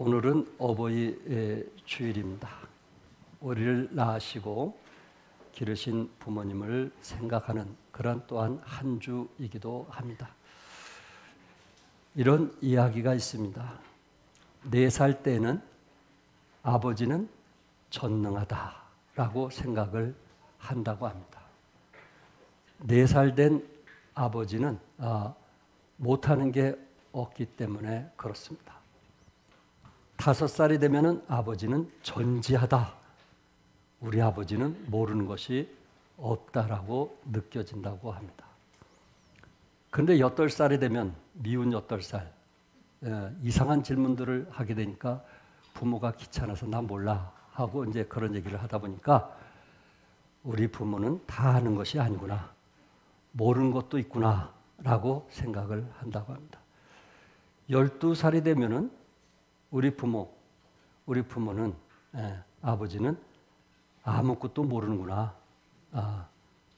오늘은 어버이 주일입니다. 우리를 낳으시고 기르신 부모님을 생각하는 그런 또한 한 주이기도 합니다. 이런 이야기가 있습니다. 4살 때는 아버지는 전능하다라고 생각을 한다고 합니다. 4살 된 아버지는 못하는 게 없기 때문에 그렇습니다. 5살이 되면 아버지는 전지하다. 우리 아버지는 모르는 것이 없다라고 느껴진다고 합니다. 그런데 8살이 되면 미운 8살 이상한 질문들을 하게 되니까 부모가 귀찮아서 나 몰라 하고 이제 그런 얘기를 하다 보니까 우리 부모는 다 아는 것이 아니구나. 모르는 것도 있구나 라고 생각을 한다고 합니다. 12살이 되면은 우리 부모는 아버지는 아무것도 모르는구나.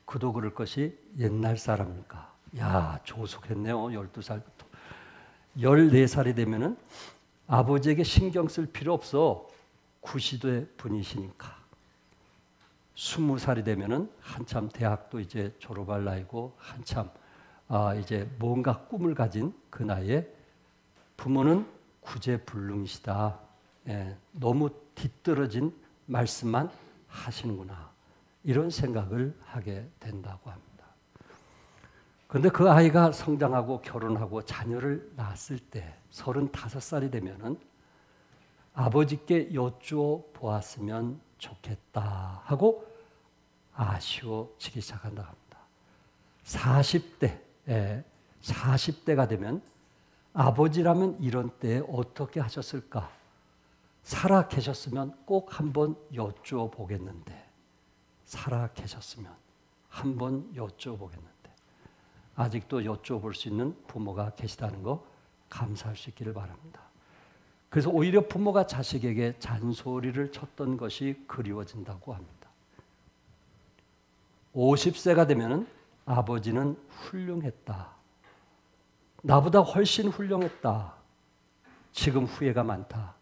그도 그럴 것이 옛날 사람이니까. 야, 조숙했네요. 12살부터. 14살이 되면은 아버지에게 신경 쓸 필요 없어. 구시대 분이시니까. 20살이 되면은 한참 대학도 이제 졸업할 나이고 한참 이제 뭔가 꿈을 가진 그 나이에 부모는 구제불능이시다. 너무 뒤떨어진 말씀만 하시는구나. 이런 생각을 하게 된다고 합니다. 그런데 그 아이가 성장하고 결혼하고 자녀를 낳았을 때 35살이 되면은 아버지께 여쭈어 보았으면 좋겠다 하고 아쉬워지기 시작한다고 합니다. 40대가 되면 아버지라면 이런 때에 어떻게 하셨을까? 살아 계셨으면 꼭 한번 여쭈어 보겠는데, 살아 계셨으면 한번 여쭈어 보겠는데, 아직도 여쭈어 볼 수 있는 부모가 계시다는 거 감사할 수 있기를 바랍니다. 그래서 오히려 부모가 자식에게 잔소리를 쳤던 것이 그리워진다고 합니다. 50세가 되면 아버지는 훌륭했다. 나보다 훨씬 훌륭했다. 지금 후회가 많다.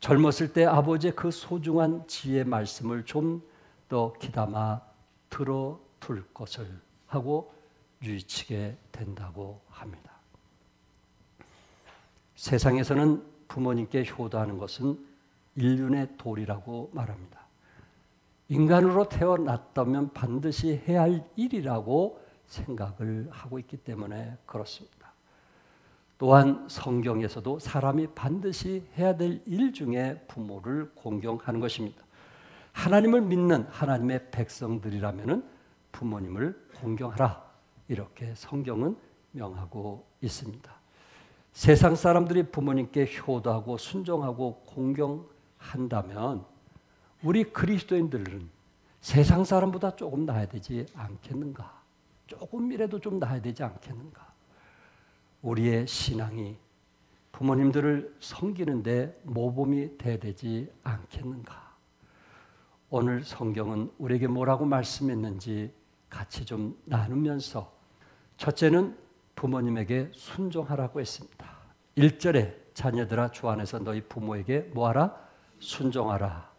젊었을 때 아버지의 그 소중한 지혜 말씀을 좀 더 귀담아 들어둘 것을 하고 뉘우치게 된다고 합니다. 세상에서는 부모님께 효도하는 것은 인륜의 도리라고 말합니다. 인간으로 태어났다면 반드시 해야 할 일이라고 생각을 하고 있기 때문에 그렇습니다. 또한 성경에서도 사람이 반드시 해야 될 일 중에 부모를 공경하는 것입니다. 하나님을 믿는 하나님의 백성들이라면 부모님을 공경하라. 이렇게 성경은 명하고 있습니다. 세상 사람들이 부모님께 효도하고 순종하고 공경한다면 우리 그리스도인들은 세상 사람보다 조금 나아야 되지 않겠는가? 조금이라도 좀 나아야 되지 않겠는가? 우리의 신앙이 부모님들을 섬기는데 모범이 돼야 되지 않겠는가? 오늘 성경은 우리에게 뭐라고 말씀했는지 같이 좀 나누면서 첫째는 부모님에게 순종하라고 했습니다. 1절에 자녀들아 주 안에서 너희 부모에게 뭐하라? 순종하라.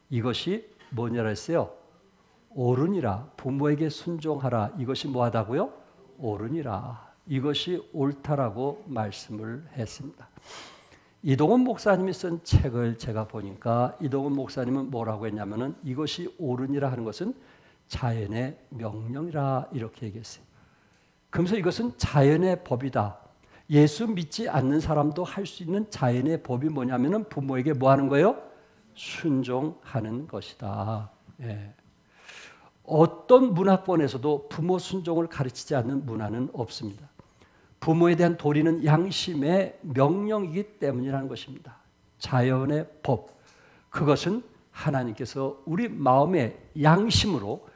이것이 뭐냐라 했어요? 옳으니라. 부모에게 순종하라. 이것이 뭐하다고요? 옳으니라. 이것이 옳다라고 말씀을 했습니다. 이동원 목사님이 쓴 책을 제가 보니까 이동원 목사님은 뭐라고 했냐면은 이것이 옳으니라 하는 것은 자연의 명령이라 이렇게 얘기했어요. 그러면서 이것은 자연의 법이다. 예수 믿지 않는 사람도 할 수 있는 자연의 법이 뭐냐면은 부모에게 뭐 하는 거예요? 순종하는 것이다. 어떤 문화권에서도 부모 순종을 가르치지 않는 문화는 없습니다. 부모에 대한 도리는 양심의 명령이기 때문이라는 것입니다. 자연의 법. 그것은 하나님께서 우리 마음의 양심으로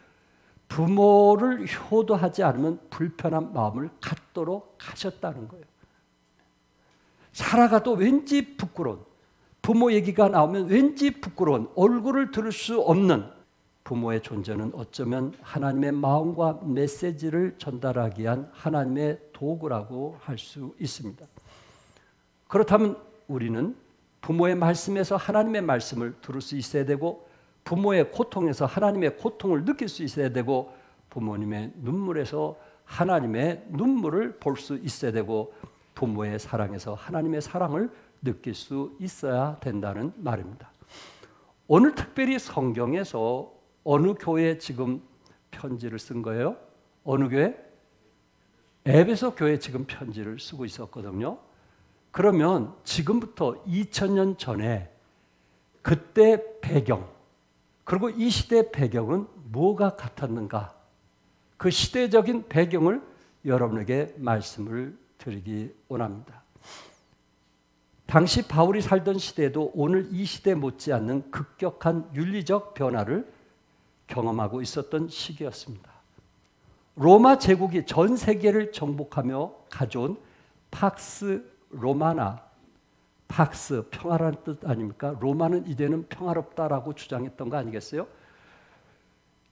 부모를 효도하지 않으면 불편한 마음을 갖도록 하셨다는 거예요. 살아가도 왠지 부끄러운, 부모 얘기가 나오면 왠지 부끄러운, 얼굴을 들을 수 없는 부모의 존재는 어쩌면 하나님의 마음과 메시지를 전달하기 위한 하나님의 도구라고 할 수 있습니다. 그렇다면 우리는 부모의 말씀에서 하나님의 말씀을 들을 수 있어야 되고, 부모의 고통에서 하나님의 고통을 느낄 수 있어야 되고, 부모님의 눈물에서 하나님의 눈물을 볼 수 있어야 되고, 부모의 사랑에서 하나님의 사랑을 느낄 수 있어야 된다는 말입니다. 오늘 특별히 성경에서 어느 교회에 지금 편지를 쓴 거예요? 어느 교회? 에베소 교회에 지금 편지를 쓰고 있었거든요. 그러면 지금부터 2000년 전에 그때 배경, 그리고 이 시대 배경은 뭐가 같았는가? 그 시대적인 배경을 여러분에게 말씀을 드리기 원합니다. 당시 바울이 살던 시대에도 오늘 이 시대 못지않는 급격한 윤리적 변화를 경험하고 있었던 시기였습니다. 로마 제국이 전 세계를 정복하며 가져온 팍스 로마나, 팍스 평화라는 뜻 아닙니까? 로마는 이제는 평화롭다라고 주장했던 거 아니겠어요?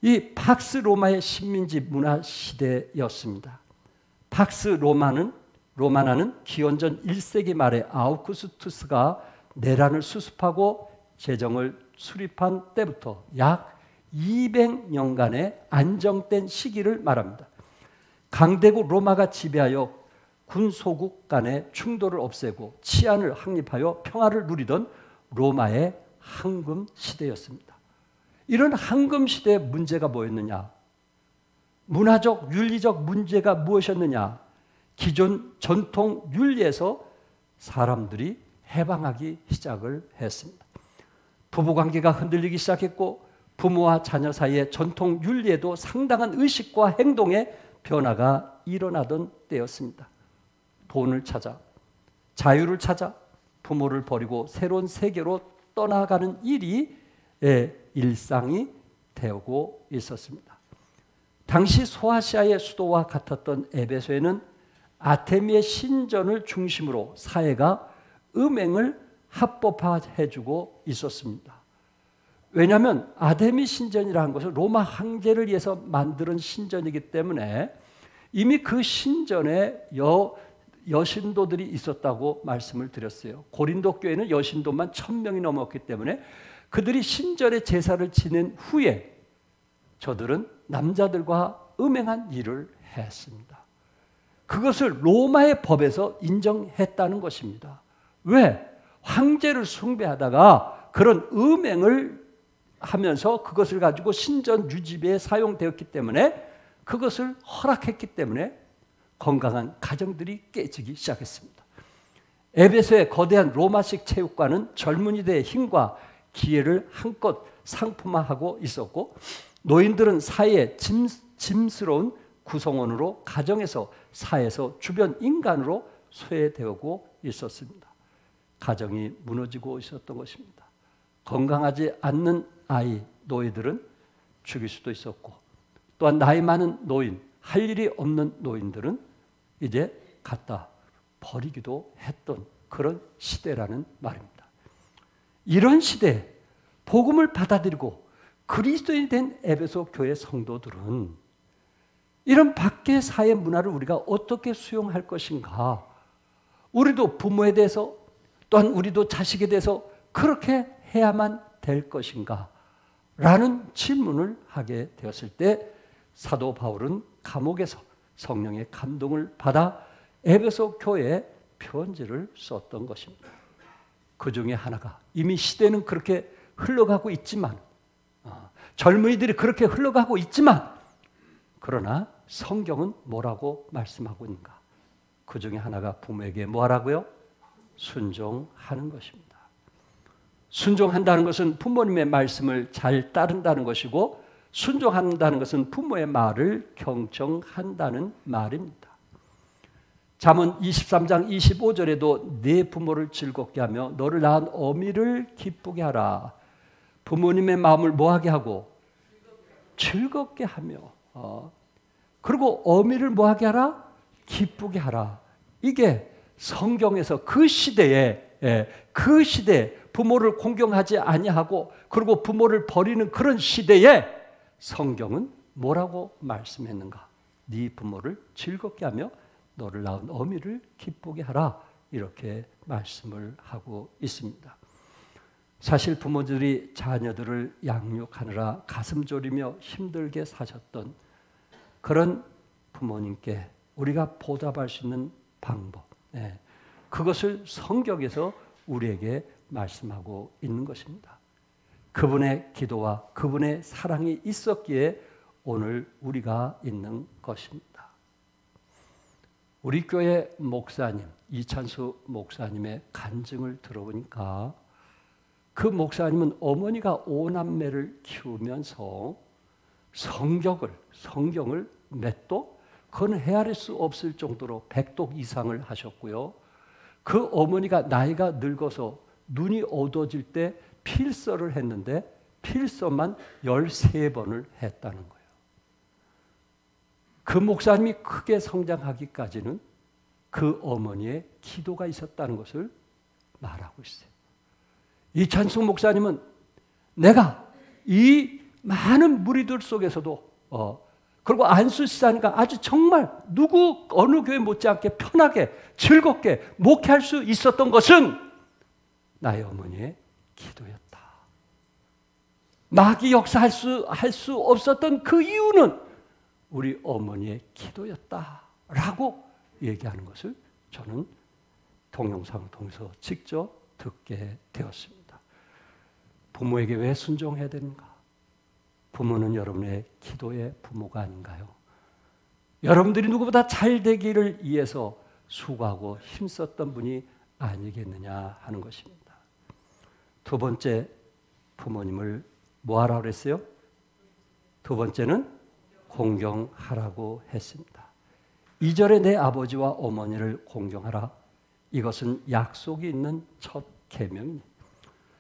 이 팍스 로마의 식민지 문화 시대였습니다. 팍스 로마나는 기원전 1세기 말에 아우구스투스가 내란을 수습하고 제정을 수립한 때부터 약 200년간의 안정된 시기를 말합니다. 강대국 로마가 지배하여 군소국 간의 충돌을 없애고 치안을 확립하여 평화를 누리던 로마의 황금 시대였습니다. 이런 황금 시대의 문제가 뭐였느냐? 문화적, 윤리적 문제가 무엇이었느냐? 기존 전통 윤리에서 사람들이 해방하기 시작을 했습니다. 부부관계가 흔들리기 시작했고, 부모와 자녀 사이의 전통 윤리에도 상당한 의식과 행동의 변화가 일어나던 때였습니다. 돈을 찾아, 자유를 찾아 부모를 버리고 새로운 세계로 떠나가는 일이 일상이 되고 있었습니다. 당시 소아시아의 수도와 같았던 에베소에는 아테미의 신전을 중심으로 사회가 음행을 합법화해주고 있었습니다. 왜냐하면 아테미 신전이라는 것은 로마 황제를 위해서 만든 신전이기 때문에 이미 그 신전에 여신도들이 있었다고 말씀을 드렸어요. 고린도 교회는 여신도만 1000명이 넘었기 때문에 그들이 신전에 제사를 지낸 후에 저들은 남자들과 음행한 일을 했습니다. 그것을 로마의 법에서 인정했다는 것입니다. 왜? 황제를 숭배하다가 그런 음행을 하면서 그것을 가지고 신전 유지비에 사용되었기 때문에, 그것을 허락했기 때문에 건강한 가정들이 깨지기 시작했습니다. 에베소의 거대한 로마식 체육관은 젊은이들의 힘과 기회를 한껏 상품화하고 있었고, 노인들은 사회의 짐스러운 구성원으로 가정에서, 사회에서, 주변 인간으로 소외되고 있었습니다. 가정이 무너지고 있었던 것입니다. 건강하지 않는 아이, 노인들은 죽일 수도 있었고, 또한 나이 많은 노인, 할 일이 없는 노인들은 이제 갖다 버리기도 했던 그런 시대라는 말입니다. 이런 시대에 복음을 받아들이고 그리스도인이 된 에베소 교회 성도들은 이런 밖의 사회 문화를 우리가 어떻게 수용할 것인가? 우리도 부모에 대해서, 또한 우리도 자식에 대해서 그렇게 해야만 될 것인가? 라는 질문을 하게 되었을 때 사도 바울은 감옥에서 성령의 감동을 받아 에베소 교회에 편지를 썼던 것입니다. 그 중에 하나가, 이미 시대는 그렇게 흘러가고 있지만, 젊은이들이 그렇게 흘러가고 있지만, 그러나 성경은 뭐라고 말씀하고 있는가? 그 중에 하나가 부모에게 뭐 하라고요? 순종하는 것입니다. 순종한다는 것은 부모님의 말씀을 잘 따른다는 것이고, 순종한다는 것은 부모의 말을 경청한다는 말입니다. 잠언 23장 25절에도 내 부모를 즐겁게 하며 너를 낳은 어미를 기쁘게 하라. 부모님의 마음을 뭐하게 하고? 즐겁게 하며. 그리고 어미를 뭐하게 하라? 기쁘게 하라. 이게 성경에서 그 시대에 부모를 공경하지 아니하고 그리고 부모를 버리는 그런 시대에 성경은 뭐라고 말씀했는가? 네 부모를 즐겁게 하며 너를 낳은 어미를 기쁘게 하라. 이렇게 말씀을 하고 있습니다. 사실 부모들이 자녀들을 양육하느라 가슴 졸이며 힘들게 사셨던 그런 부모님께 우리가 보답할 수 있는 방법, 그것을 성경에서 우리에게 말씀하고 있는 것입니다. 그분의 기도와 그분의 사랑이 있었기에 오늘 우리가 있는 것입니다. 우리 교회 목사님, 이찬수 목사님의 간증을 들어보니까 그 목사님은 어머니가 5남매를 키우면서 성경을 몇 독? 그건 헤아릴 수 없을 정도로 100독 이상을 하셨고요. 그 어머니가 나이가 늙어서 눈이 어두워질 때 필서를 했는데 필서만 13번을 했다는 거예요. 그 목사님이 크게 성장하기까지는 그 어머니의 기도가 있었다는 것을 말하고 있어요. 이찬숙 목사님은 내가 이 많은 무리들 속에서도 그리고 안수시사니까 아주 정말 누구 어느 교회 못지않게 편하게 즐겁게 목회할 수 있었던 것은 나의 어머니의 기도였다. 마귀 역사할 수 없었던 그 이유는 우리 어머니의 기도였다라고 얘기하는 것을 저는 동영상을 통해서 직접 듣게 되었습니다. 부모에게 왜 순종해야 되는가? 부모는 여러분의 기도의 부모가 아닌가요? 여러분들이 누구보다 잘 되기를 위해서 수고하고 힘썼던 분이 아니겠느냐 하는 것입니다. 두 번째, 부모님을 뭐 하라고 그랬어요? 두 번째는 공경하라고 했습니다. 2절에 내 아버지와 어머니를 공경하라. 이것은 약속이 있는 첫 계명입니다.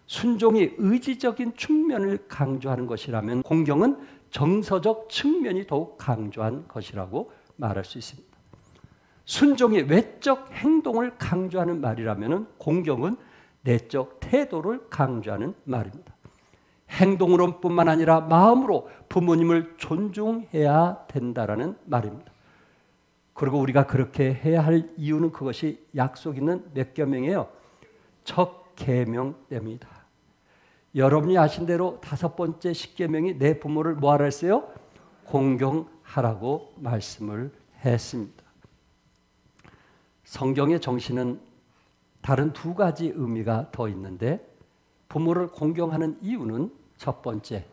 순종이 의지적인 측면을 강조하는 것이라면 공경은 정서적 측면이 더욱 강조한 것이라고 말할 수 있습니다. 순종이 외적 행동을 강조하는 말이라면 공경은 내적 태도를 강조하는 말입니다. 행동으로뿐만 아니라 마음으로 부모님을 존중해야 된다라는 말입니다. 그리고 우리가 그렇게 해야 할 이유는 그것이 약속 있는 몇 계명이에요? 첫 계명 때문이다. 여러분이 아신 대로 5번째 10계명이 내 부모를 뭐하라 했어요? 공경하라고 말씀을 했습니다. 성경의 정신은 다른 두 가지 의미가 더 있는데 부모를 공경하는 이유는 첫 번째,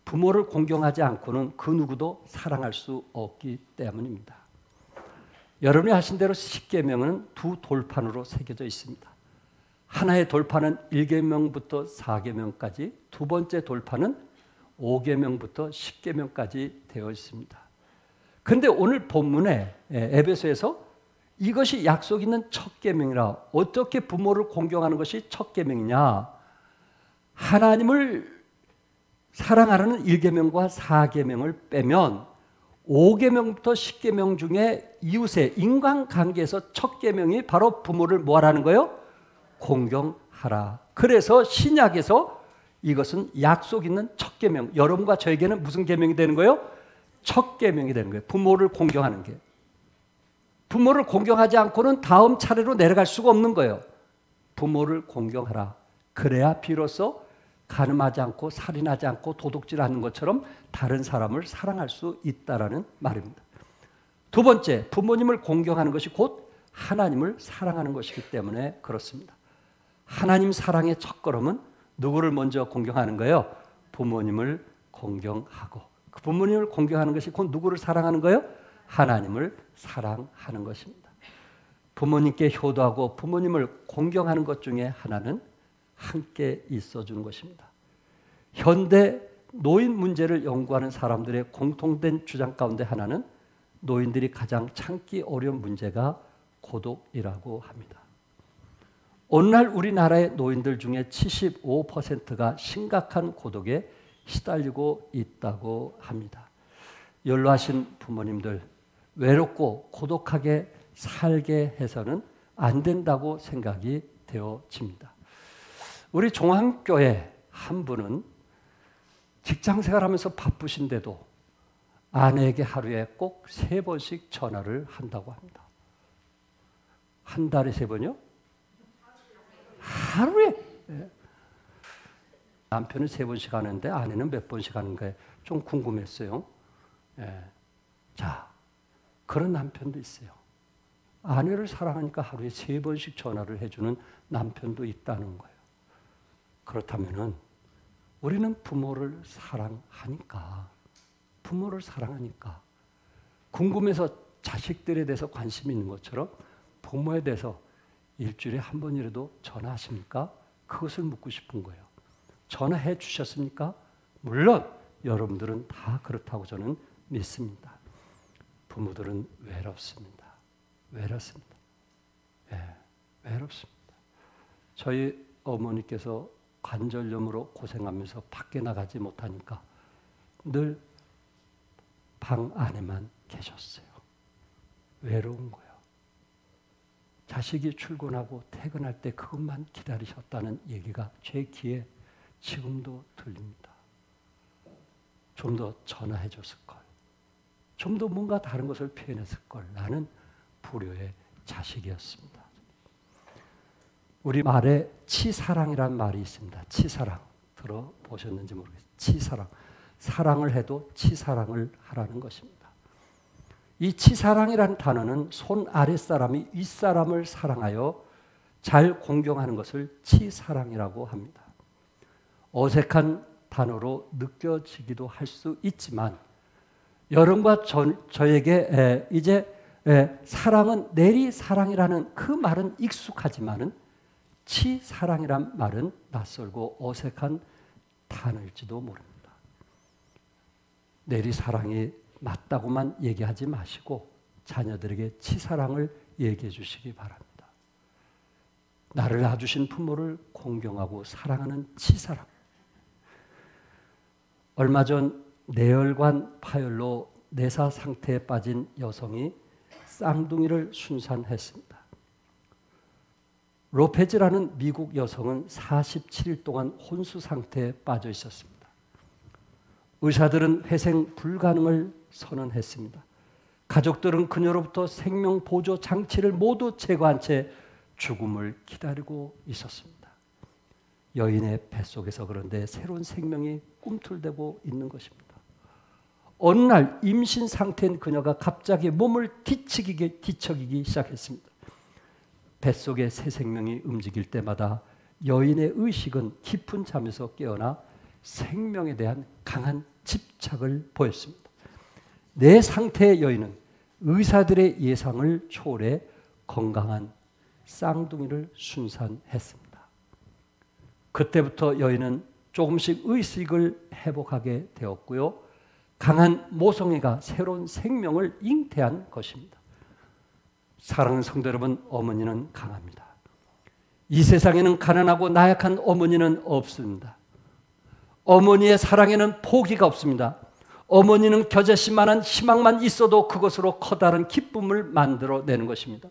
부모를 공경하지 않고는 그 누구도 사랑할 수 없기 때문입니다. 여러분이 아신 대로 10계명은 두 돌판으로 새겨져 있습니다. 하나의 돌판은 1계명부터 4계명까지, 두 번째 돌판은 5계명부터 10계명까지 되어 있습니다. 그런데 오늘 본문에 에베소에서 이것이 약속 있는 첫 계명이라 어떻게 부모를 공경하는 것이 첫 계명이냐? 하나님을 사랑하라는 1계명과 4계명을 빼면 5계명부터 10계명 중에 이웃의 인간관계에서 첫 계명이 바로 부모를 뭐하라는 거예요? 공경하라. 그래서 신약에서 이것은 약속 있는 첫 계명, 여러분과 저에게는 무슨 계명이 되는 거예요? 첫 계명이 되는 거예요. 부모를 공경하는 게. 부모를 공경하지 않고는 다음 차례로 내려갈 수가 없는 거예요. 부모를 공경하라. 그래야 비로소 간음하지 않고 살인하지 않고 도둑질하는 것처럼 다른 사람을 사랑할 수 있다라는 말입니다. 두 번째, 부모님을 공경하는 것이 곧 하나님을 사랑하는 것이기 때문에 그렇습니다. 하나님 사랑의 첫걸음은 누구를 먼저 공경하는 거예요? 부모님을 공경하고, 그 부모님을 공경하는 것이 곧 누구를 사랑하는 거예요? 하나님을 사랑하는 것입니다. 부모님께 효도하고 부모님을 공경하는 것 중에 하나는 함께 있어주는 것입니다. 현대 노인 문제를 연구하는 사람들의 공통된 주장 가운데 하나는 노인들이 가장 참기 어려운 문제가 고독이라고 합니다. 오늘날 우리나라의 노인들 중에 75%가 심각한 고독에 시달리고 있다고 합니다. 연로하신 부모님들, 외롭고 고독하게 살게 해서는 안 된다고 생각이 되어집니다. 우리 종합교회 한 분은 직장생활하면서 바쁘신데도 아내에게 하루에 꼭 3번씩 전화를 한다고 합니다. 한 달에 3번이요? 하루에? 남편은 3번씩 하는데 아내는 몇 번씩 하는가 좀 궁금했어요. 예. 자, 그런 남편도 있어요. 아내를 사랑하니까 하루에 3번씩 전화를 해주는 남편도 있다는 거예요. 그렇다면은 우리는 부모를 사랑하니까 궁금해서 자식들에 대해서 관심이 있는 것처럼 부모에 대해서 일주일에 한 번이라도 전화하십니까? 그것을 묻고 싶은 거예요. 전화해 주셨습니까? 물론 여러분들은 다 그렇다고 저는 믿습니다. 부모들은 외롭습니다. 외롭습니다. 저희 어머니께서 관절염으로 고생하면서 밖에 나가지 못하니까 늘 방 안에만 계셨어요. 외로운 거예요. 자식이 출근하고 퇴근할 때 그것만 기다리셨다는 얘기가 제 귀에 지금도 들립니다. 좀 더 전화해 줬을 걸. 좀 더 뭔가 다른 것을 표현했을 걸. 나는 불효의 자식이었습니다. 우리 말에 치사랑이란 말이 있습니다. 치사랑. 들어보셨는지 모르겠어요. 치사랑. 사랑을 해도 치사랑을 하라는 것입니다. 이 치사랑이라는 단어는 손 아랫사람이 윗사람을 사랑하여 잘 공경하는 것을 치사랑이라고 합니다. 어색한 단어로 느껴지기도 할 수 있지만 여러분과 저에게 이제 사랑은 내리사랑이라는 그 말은 익숙하지만은 치사랑이란 말은 낯설고 어색한 단어일지도 모릅니다. 내리사랑이 맞다고만 얘기하지 마시고 자녀들에게 치사랑을 얘기해 주시기 바랍니다. 나를 낳아주신 부모를 공경하고 사랑하는 치사랑. 얼마 전 뇌혈관 파열로 내사 상태에 빠진 여성이 쌍둥이를 순산했습니다. 로페즈라는 미국 여성은 47일 동안 혼수 상태에 빠져 있었습니다. 의사들은 회생 불가능을 선언했습니다. 가족들은 그녀로부터 생명 보조 장치를 모두 제거한 채 죽음을 기다리고 있었습니다. 여인의 뱃속에서 그런데 새로운 생명이 꿈틀대고 있는 것입니다. 어느 날 임신 상태인 그녀가 갑자기 몸을 뒤척이기 시작했습니다. 뱃속의 새 생명이 움직일 때마다 여인의 의식은 깊은 잠에서 깨어나 생명에 대한 강한 집착을 보였습니다. 내 상태의 여인은 의사들의 예상을 초월해 건강한 쌍둥이를 순산했습니다. 그때부터 여인은 조금씩 의식을 회복하게 되었고요. 강한 모성애가 새로운 생명을 잉태한 것입니다. 사랑하는 성도 여러분, 어머니는 강합니다. 이 세상에는 가난하고 나약한 어머니는 없습니다. 어머니의 사랑에는 포기가 없습니다. 어머니는 겨자씨만한 희망만 있어도 그것으로 커다란 기쁨을 만들어내는 것입니다.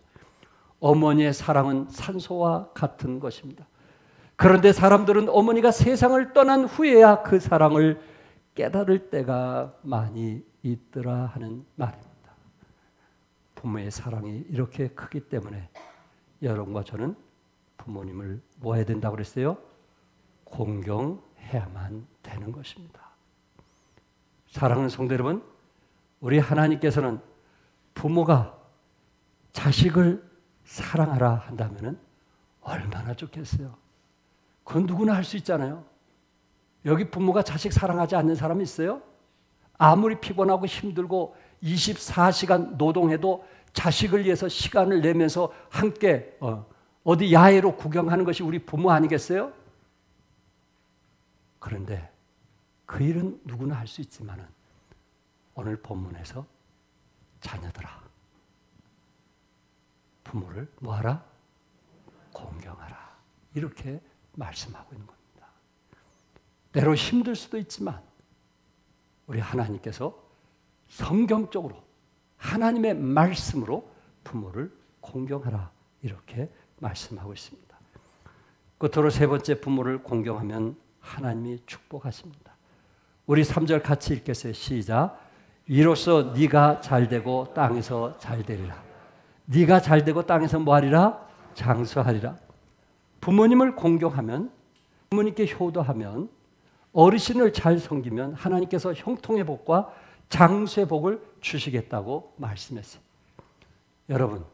어머니의 사랑은 산소와 같은 것입니다. 그런데 사람들은 어머니가 세상을 떠난 후에야 그 사랑을 깨달을 때가 많이 있더라 하는 말입니다. 부모의 사랑이 이렇게 크기 때문에 여러분과 저는 부모님을 뭐 해야 된다고 그랬어요? 공경해야만 되는 것입니다. 사랑하는 성도 여러분, 우리 하나님께서는 부모가 자식을 사랑하라 한다면 얼마나 좋겠어요. 그건 누구나 할 수 있잖아요. 여기 부모가 자식 사랑하지 않는 사람이 있어요? 아무리 피곤하고 힘들고 24시간 노동해도 자식을 위해서 시간을 내면서 함께 어디 야외로 구경하는 것이 우리 부모 아니겠어요? 그런데 그 일은 누구나 할 수 있지만은 오늘 본문에서 자녀들아, 부모를 뭐하라? 공경하라. 이렇게 말씀하고 있는 겁니다. 때로 힘들 수도 있지만 우리 하나님께서 성경적으로 하나님의 말씀으로 부모를 공경하라 이렇게 말씀하고 있습니다. 끝으로 세 번째, 부모를 공경하면 하나님이 축복하십니다. 우리 3절 같이 읽겠어요. 시작. 이로써 네가 잘되고 땅에서 잘되리라. 네가 잘되고 땅에서 뭐하리라? 장수하리라. 부모님을 공경하면, 부모님께 효도하면 어르신을 잘 섬기면 하나님께서 형통의 복과 장수의 복을 주시겠다고 말씀했어요. 여러분,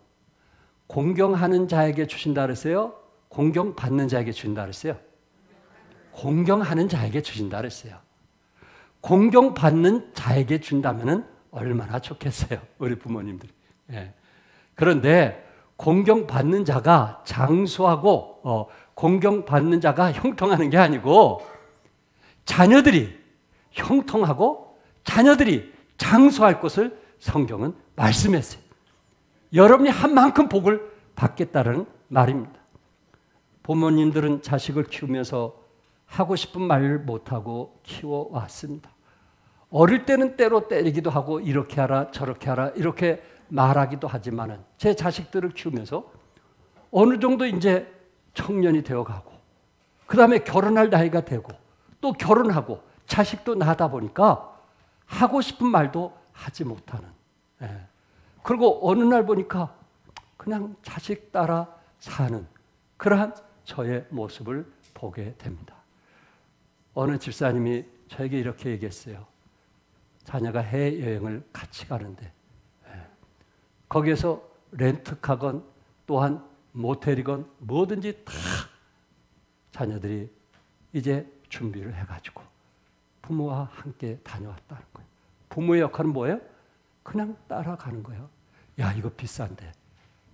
공경하는 자에게 주신다 그랬어요? 공경받는 자에게 주신다 그랬어요? 공경하는 자에게 주신다 그랬어요. 공경받는 자에게 준다면 얼마나 좋겠어요, 우리 부모님들이. 예. 그런데 공경받는 자가 장수하고 공경받는 자가 형통하는 게 아니고 자녀들이 형통하고 자녀들이 장수할 것을 성경은 말씀했어요. 여러분이 한 만큼 복을 받겠다는 말입니다. 부모님들은 자식을 키우면서 하고 싶은 말을 못하고 키워왔습니다. 어릴 때는 때로 때리기도 하고 이렇게 하라 저렇게 하라 이렇게 말하기도 하지만은 제 자식들을 키우면서 어느 정도 이제 청년이 되어가고 그 다음에 결혼할 나이가 되고 또 결혼하고 자식도 낳다 보니까 하고 싶은 말도 하지 못하는. 예. 그리고 어느 날 보니까 그냥 자식 따라 사는 그러한 저의 모습을 보게 됩니다. 어느 집사님이 저에게 이렇게 얘기했어요. 자녀가 해외여행을 같이 가는데 거기에서 렌트카건 또한 모텔이건 뭐든지 다 자녀들이 이제 준비를 해가지고 부모와 함께 다녀왔다는 거예요. 부모의 역할은 뭐예요? 그냥 따라가는 거예요. 야, 이거 비싼데.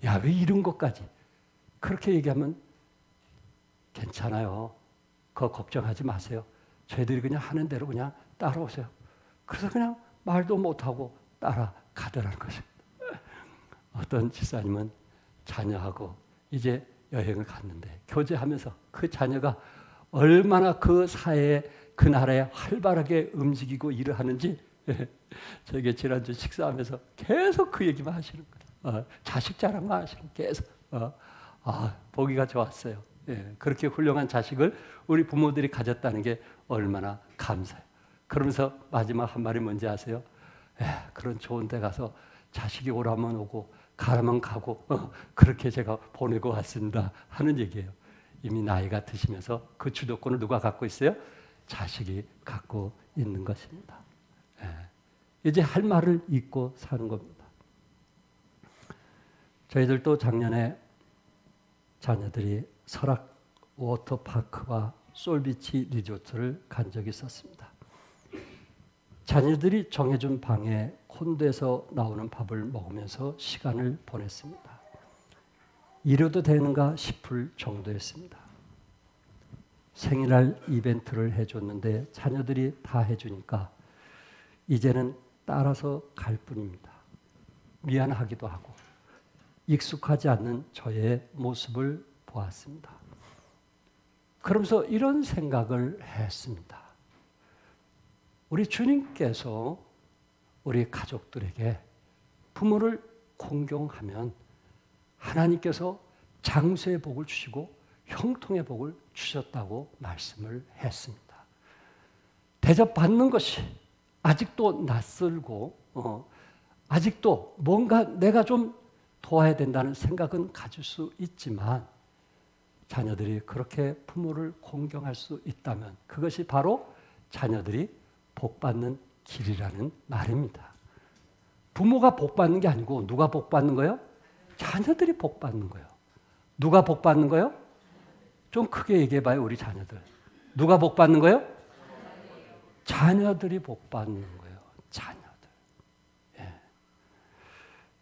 야, 왜 이런 것까지? 그렇게 얘기하면 괜찮아요. 그거 걱정하지 마세요. 저희들이 그냥 하는 대로 그냥 따라오세요. 그래서 그냥 말도 못하고 따라가더라는 것입니다. 어떤 집사님은 자녀하고 이제 여행을 갔는데 교제하면서 그 자녀가 얼마나 그 사회에 그 나라에 활발하게 움직이고 일을 하는지 저에게 지난주 식사하면서 계속 그 얘기만 하시는 거예요. 자식 자랑만 하시는 계속. 보기가 좋았어요. 예, 그렇게 훌륭한 자식을 우리 부모들이 가졌다는 게 얼마나 감사해요. 그러면서 마지막 한 말이 뭔지 아세요? 그런 좋은 데 가서 자식이 오라면 오고 가라면 가고 그렇게 제가 보내고 왔습니다 하는 얘기예요. 이미 나이가 드시면서 그 주도권을 누가 갖고 있어요? 자식이 갖고 있는 것입니다. 이제 할 말을 잊고 사는 겁니다. 저희들도 작년에 자녀들이 설악 워터파크와 솔비치 리조트를 간 적이 있었습니다. 자녀들이 정해준 방에 콘도에서 나오는 밥을 먹으면서 시간을 보냈습니다. 이래도 되는가 싶을 정도였습니다. 생일날 이벤트를 해줬는데 자녀들이 다 해주니까 이제는 따라서 갈 뿐입니다. 미안하기도 하고 익숙하지 않는 저의 모습을 보았습니다. 그러면서 이런 생각을 했습니다. 우리 주님께서 우리 가족들에게 부모를 공경하면 하나님께서 장수의 복을 주시고 형통의 복을 주셨다고 말씀을 했습니다. 대접받는 것이 아직도 낯설고 아직도 뭔가 내가 좀 도와야 된다는 생각은 가질 수 있지만 자녀들이 그렇게 부모를 공경할 수 있다면 그것이 바로 자녀들이 복받는 길이라는 말입니다. 부모가 복받는 게 아니고 누가 복받는 거예요? 자녀들이 복받는 거예요. 누가 복받는 거예요? 좀 크게 얘기해봐요, 우리 자녀들. 누가 복받는 거예요? 자녀들이 복받는 거예요. 자녀들. 예.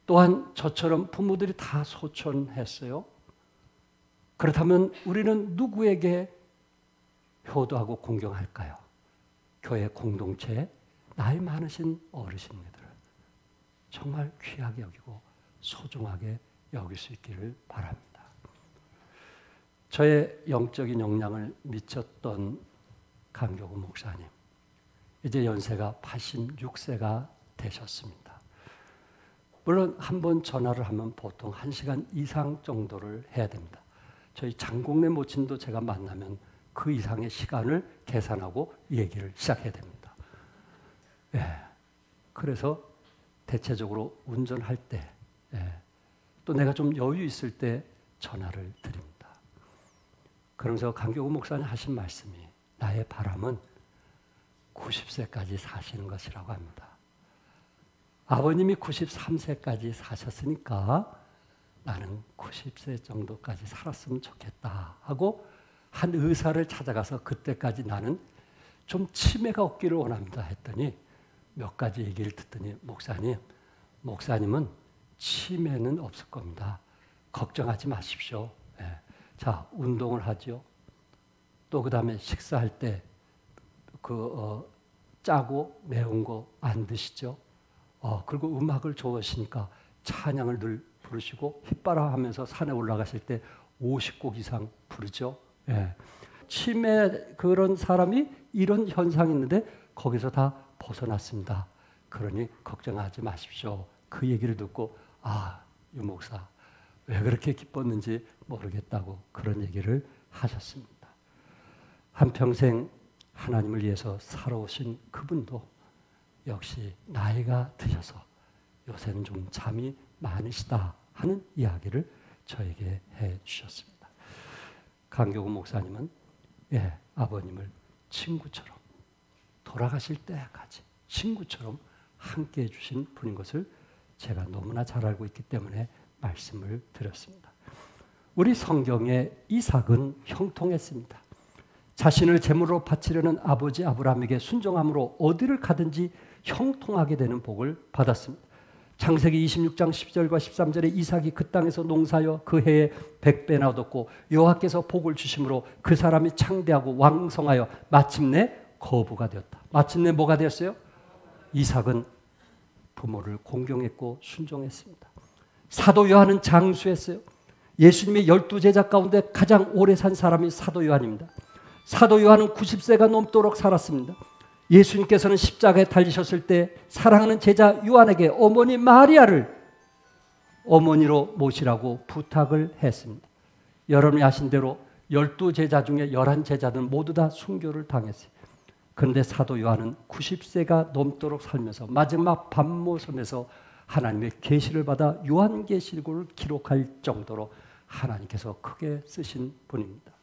또한 저처럼 부모들이 다 소천했어요. 그렇다면 우리는 누구에게 효도하고 공경할까요? 교회 공동체에 나이 많으신 어르신들을 정말 귀하게 여기고 소중하게 여길 수 있기를 바랍니다. 저의 영적인 영향을 미쳤던 강교구 목사님, 이제 연세가 86세가 되셨습니다. 물론 한 번 전화를 하면 보통 1시간 이상 정도를 해야 됩니다. 저희 장곡래 모친도 제가 만나면 그 이상의 시간을 계산하고 얘기를 시작해야 됩니다. 예. 그래서 대체적으로 운전할 때, 또 내가 좀 여유 있을 때 전화를 드립니다. 그러면서 강교구 목사님 하신 말씀이 나의 바람은 90세까지 사시는 것이라고 합니다. 아버님이 93세까지 사셨으니까 나는 90세 정도까지 살았으면 좋겠다 하고 한 의사를 찾아가서 그때까지 나는 좀 치매가 없기를 원합니다 했더니 몇 가지 얘기를 듣더니 목사님은 치매는 없을 겁니다. 걱정하지 마십시오. 예. 자, 운동을 하죠. 또 그다음에 식사할 때 짜고 매운 거 안 드시죠. 그리고 음악을 좋아하시니까 찬양을 늘 부르시고 휘바람하면서 산에 올라가실 때 50곡 이상 부르죠. 예. 치매 그런 사람이 이런 현상이 있는데 거기서 다 벗어났습니다. 그러니 걱정하지 마십시오. 그 얘기를 듣고 유 목사 왜 그렇게 기뻤는지 모르겠다고 그런 얘기를 하셨습니다. 한평생 하나님을 위해서 살아오신 그분도 역시 나이가 드셔서 요새는 좀 잠이 많으시다 하는 이야기를 저에게 해 주셨습니다. 강교구 목사님은 아버님을 친구처럼 돌아가실 때까지 친구처럼 함께해 주신 분인 것을 제가 너무나 잘 알고 있기 때문에 말씀을 드렸습니다. 우리 성경에 이삭은 형통했습니다. 자신을 제물로 바치려는 아버지 아브라함에게 순종함으로 어디를 가든지 형통하게 되는 복을 받았습니다. 창세기 26장 10절과 13절에 이삭이 그 땅에서 농사하여 그 해에 100배나 얻었고 여호와께서 복을 주심으로 그 사람이 창대하고 왕성하여 마침내 거부가 되었다. 마침내 뭐가 되었어요? 이삭은 부모를 공경했고 순종했습니다. 사도 요한은 장수했어요. 예수님의 12제자 가운데 가장 오래 산 사람이 사도 요한입니다. 사도 요한은 90세가 넘도록 살았습니다. 예수님께서는 십자가에 달리셨을 때 사랑하는 제자 요한에게 어머니 마리아를 어머니로 모시라고 부탁을 했습니다. 여러분이 아신 대로 12제자 중에 11제자들은 모두 다 순교를 당했어요. 그런데 사도 요한은 90세가 넘도록 살면서 마지막 밤모섬에서 하나님의 계시를 받아 요한계시록을 기록할 정도로 하나님께서 크게 쓰신 분입니다.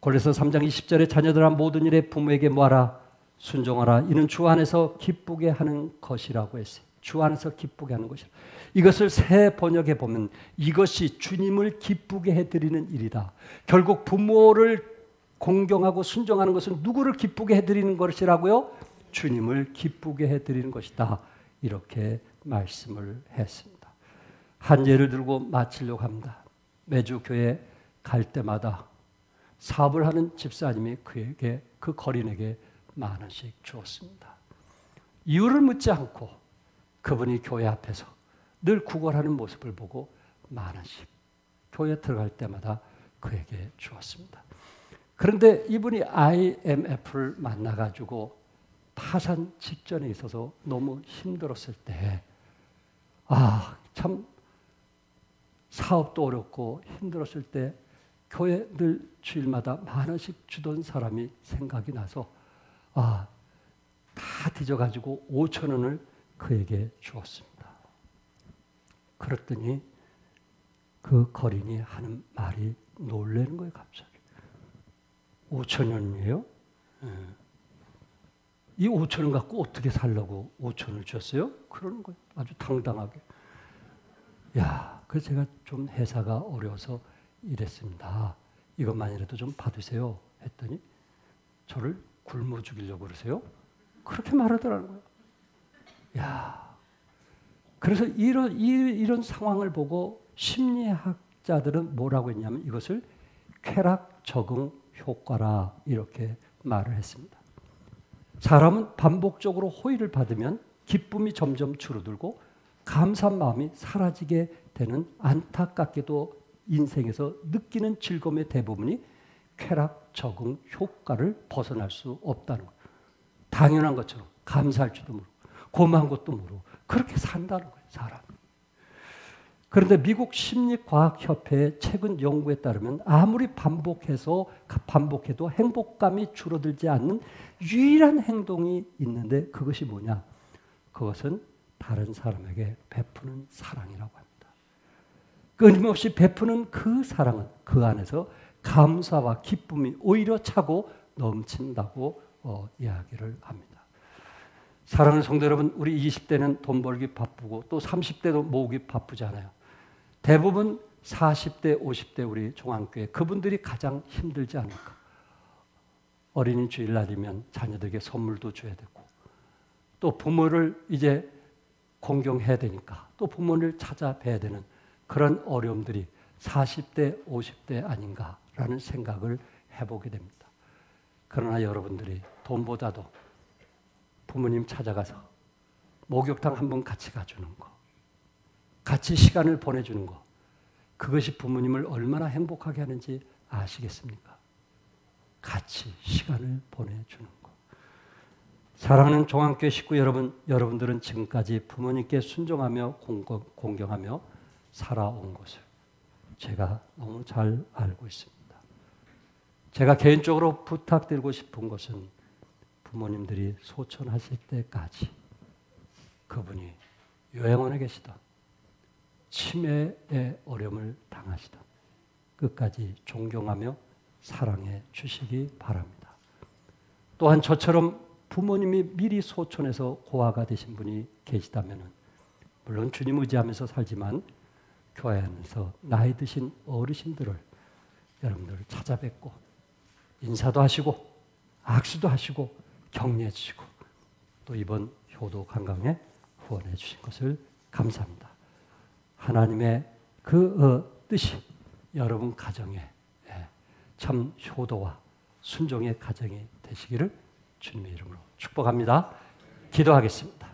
골로새 3장 20절에 자녀들아 모든 일에 부모에게 뭐하라? 순종하라. 이는 주 안에서 기쁘게 하는 것이라고 했어요. 주 안에서 기쁘게 하는 것이라. 이것을 새 번역에 보면 이것이 주님을 기쁘게 해드리는 일이다. 결국 부모를 공경하고 순종하는 것은 누구를 기쁘게 해드리는 것이라고요? 주님을 기쁘게 해드리는 것이다. 이렇게 말씀을 했습니다. 한 예를 들고 마치려고 합니다. 매주 교회 갈 때마다 사업을 하는 집사님이 그에게 그 거린에게 10,000원씩 주었습니다. 이유를 묻지 않고 그분이 교회 앞에서 늘 구걸하는 모습을 보고 10,000원씩 교회 들어갈 때마다 그에게 주었습니다. 그런데 이분이 IMF를 만나가지고 파산 직전에 있어서 너무 힘들었을 때 참 사업도 어렵고 힘들었을 때 교회 늘 주일마다 10,000원씩 주던 사람이 생각이 나서 다 뒤져가지고 5,000원을 그에게 주었습니다. 그랬더니 그 거린이 하는 말이 놀라는 거예요. 갑자기 5,000원이에요? 이 5,000원 갖고 어떻게 살려고 5,000원을 줬어요? 그러는 거예요. 아주 당당하게. 그래서 제가 좀 회사가 어려워서 이랬습니다. 이것만이라도 좀 받으세요. 했더니 저를 굶어 죽이려고 그러세요? 그렇게 말하더라는 거예요. 그래서 이런 상황을 보고 심리학자들은 뭐라고 했냐면 이것을 쾌락 적응 효과라 이렇게 말을 했습니다. 사람은 반복적으로 호의를 받으면 기쁨이 점점 줄어들고 감사한 마음이 사라지게 되는 안타깝게도 인생에서 느끼는 즐거움의 대부분이 쾌락 적응 효과를 벗어날 수 없다는 거예요. 당연한 것처럼 감사할 줄도 모르고 고마운 것도 모르고 그렇게 산다는 거예요. 사람. 그런데 미국 심리과학협회의 최근 연구에 따르면 아무리 반복해도 행복감이 줄어들지 않는 유일한 행동이 있는데 그것이 뭐냐? 그것은 다른 사람에게 베푸는 사랑이라고 합니다. 끊임없이 베푸는 그 사랑은 그 안에서 감사와 기쁨이 오히려 차고 넘친다고 이야기를 합니다. 사랑하는 성도 여러분, 우리 20대는 돈 벌기 바쁘고 또 30대도 모으기 바쁘잖아요. 대부분 40대, 50대 우리 종안교회 그분들이 가장 힘들지 않을까. 어린이 주일날이면 자녀들에게 선물도 줘야 되고 또 부모를 이제 공경해야 되니까 또 부모를 찾아뵈야 되는 그런 어려움들이 40대, 50대 아닌가라는 생각을 해보게 됩니다. 그러나 여러분들이 돈보다도 부모님 찾아가서 목욕탕 한번 같이 가주는 거, 같이 시간을 보내주는 거, 그것이 부모님을 얼마나 행복하게 하는지 아시겠습니까? 같이 시간을 보내주는 거. 사랑하는 종안교회 식구 여러분, 여러분들은 지금까지 부모님께 순종하며 공경하며 살아온 것을 제가 너무 잘 알고 있습니다. 제가 개인적으로 부탁드리고 싶은 것은 부모님들이 소천하실 때까지 그분이 요양원에 계시던 치매의 어려움을 당하시던 끝까지 존경하며 사랑해 주시기 바랍니다. 또한 저처럼 부모님이 미리 소천해서 고아가 되신 분이 계시다면 물론 주님 의지하면서 살지만 교회 안에서 나이 드신 어르신들을 여러분들 찾아뵙고 인사도 하시고 악수도 하시고 격려해 주시고 또 이번 효도 관광에 후원해 주신 것을 감사합니다. 하나님의 그 뜻이 여러분 가정에 참 효도와 순종의 가정이 되시기를 주님의 이름으로 축복합니다. 기도하겠습니다.